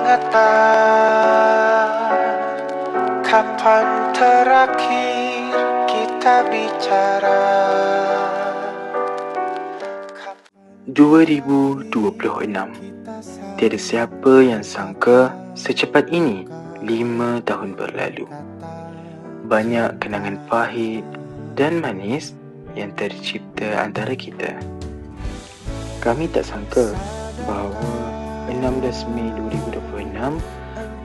ingatan kapan terakhir kita bicara. 2026. Tiada siapa yang sangka secepat ini 5 tahun berlalu. Banyak kenangan pahit dan manis yang tercipta antara kita. Kami tak sangka bahawa 16 Mei 2026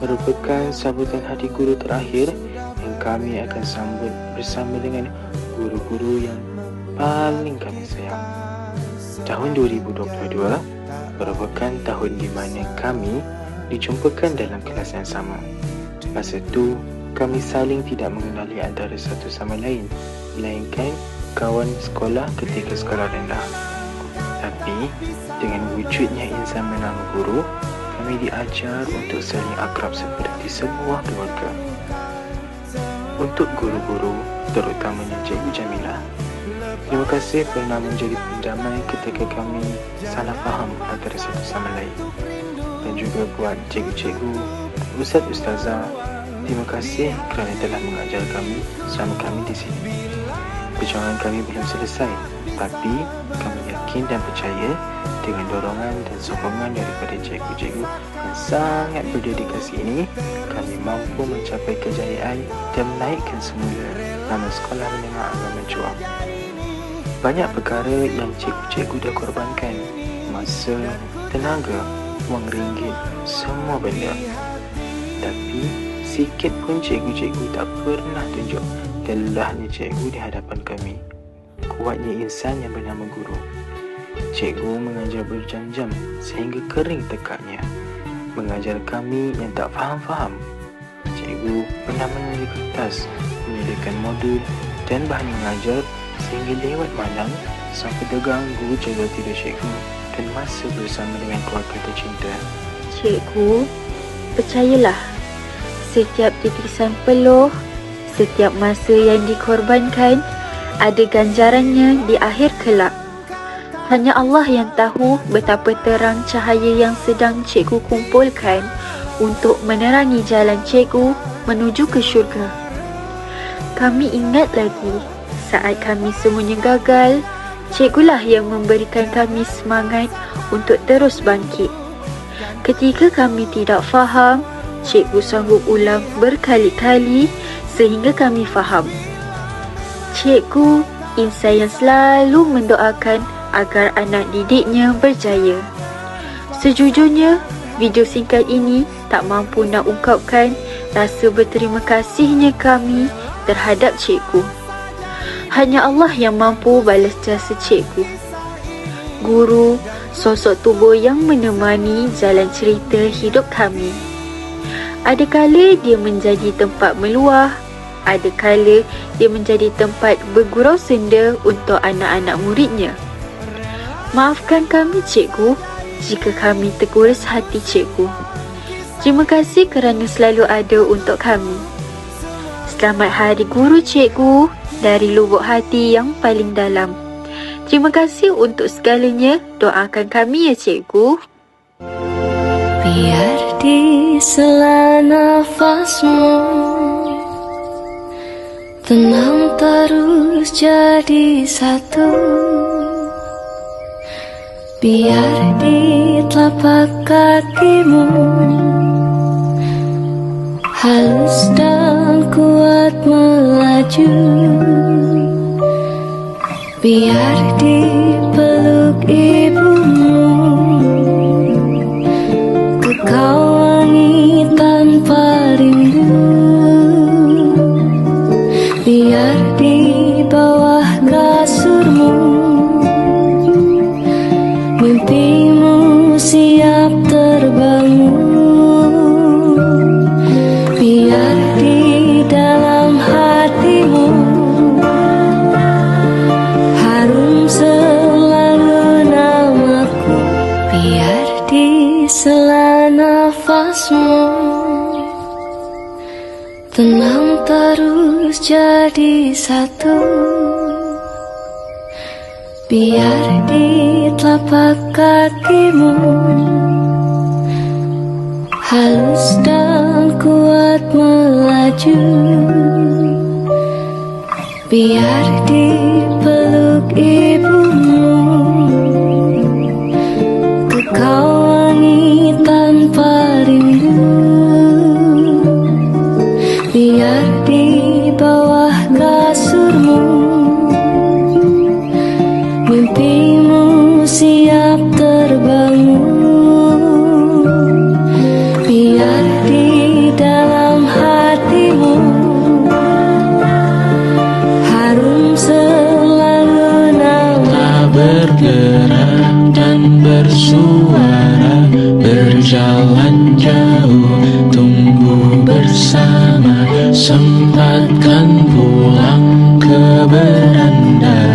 merupakan sambutan Hari Guru terakhir yang kami akan sambut bersama dengan guru-guru yang paling kami sayang. Tahun 2022 merupakan tahun di mana kami dijumpakan dalam kelas yang sama. Masa itu, kami saling tidak mengenali antara satu sama lain, melainkan kawan sekolah ketika sekolah rendah. Tapi, dengan wujudnya insan bernama guru, kami diajar untuk saling akrab seperti sebuah keluarga. Untuk guru-guru, terutamanya Cikgu Jamilah, terima kasih pernah menjadi pendamai ketika kami salah faham antara satu sama lain. Dan juga buat cikgu-cikgu, ustaz-ustazah, terima kasih kerana telah mengajar kami selama kami di sini. Perjuangan kami belum selesai, tapi kami yakin dan percaya dengan dorongan dan sokongan daripada cikgu-cikgu yang sangat berdedikasi ini, kami mampu mencapai kejayaan dan menaikkan semula nama Sekolah Menengah Agama Juang. Banyak perkara yang cikgu-cikgu dah korbankan, masa, tenaga, wang ringgit, semua benda. Tapi sikit pun cikgu-cikgu tak pernah tunjuk lelahnya cikgu di hadapan kami. Kuatnya insan yang bernama guru. Cikgu mengajar berjam-jam sehingga kering tekaknya. Mengajar kami yang tak faham-faham. Cikgu pernah menulis kertas, menyediakan modul dan bahan mengajar sehingga lewat malam sampai terganggu jaga tidur cikgu dan masa bersama dengan keluarga tercinta. Cikgu, percayalah, setiap titisan peluh, setiap masa yang dikorbankan, ada ganjarannya di akhir kelak. Hanya Allah yang tahu betapa terang cahaya yang sedang cikgu kumpulkan untuk menerangi jalan cikgu menuju ke syurga. Kami ingat lagi, saat kami semuanya gagal, cikgulah yang memberikan kami semangat untuk terus bangkit. Ketika kami tidak faham, cikgu sanggup ulang berkali-kali sehingga kami faham. Cikgu, insan yang selalu mendoakan agar anak didiknya berjaya. Sejujurnya, video singkat ini tak mampu nak ungkapkan rasa berterima kasihnya kami terhadap cikgu. Hanya Allah yang mampu balas jasa cikgu. Guru, sosok tubuh yang menemani jalan cerita hidup kami. Ada kala dia menjadi tempat meluah, ada kala dia menjadi tempat bergurau senda untuk anak-anak muridnya. Maafkan kami cikgu jika kami tergores hati cikgu. Terima kasih kerana selalu ada untuk kami. Selamat Hari Guru cikgu dari lubuk hati yang paling dalam. Terima kasih untuk segalanya. Doakan kami ya cikgu. Biar di sela nafasmu tenang terus jadi satu. Biar di telapak kakimu halus dan kuat melaju. Biar di peluk ibumu kekal wangi tanpa rindu. Biar di bawah kasurmu mimpimu siap terbangun. Biar di dalam hatimu harum selalu namaku. Biar di sela nafasmu tenang terus jadi satu. Biar di telapak kakimu halus terus dan kuat melaju. Biar dipeluk ibumu, kekal wangi tanpa rindu. Biar di bawah kasurmu, mimpimu siap terbangun. Biar di dalam hatimu harum selalu nama. Bergerak dan bersuara, berjalan jauh, tunggu bersama, sempatkan pulang ke beranda.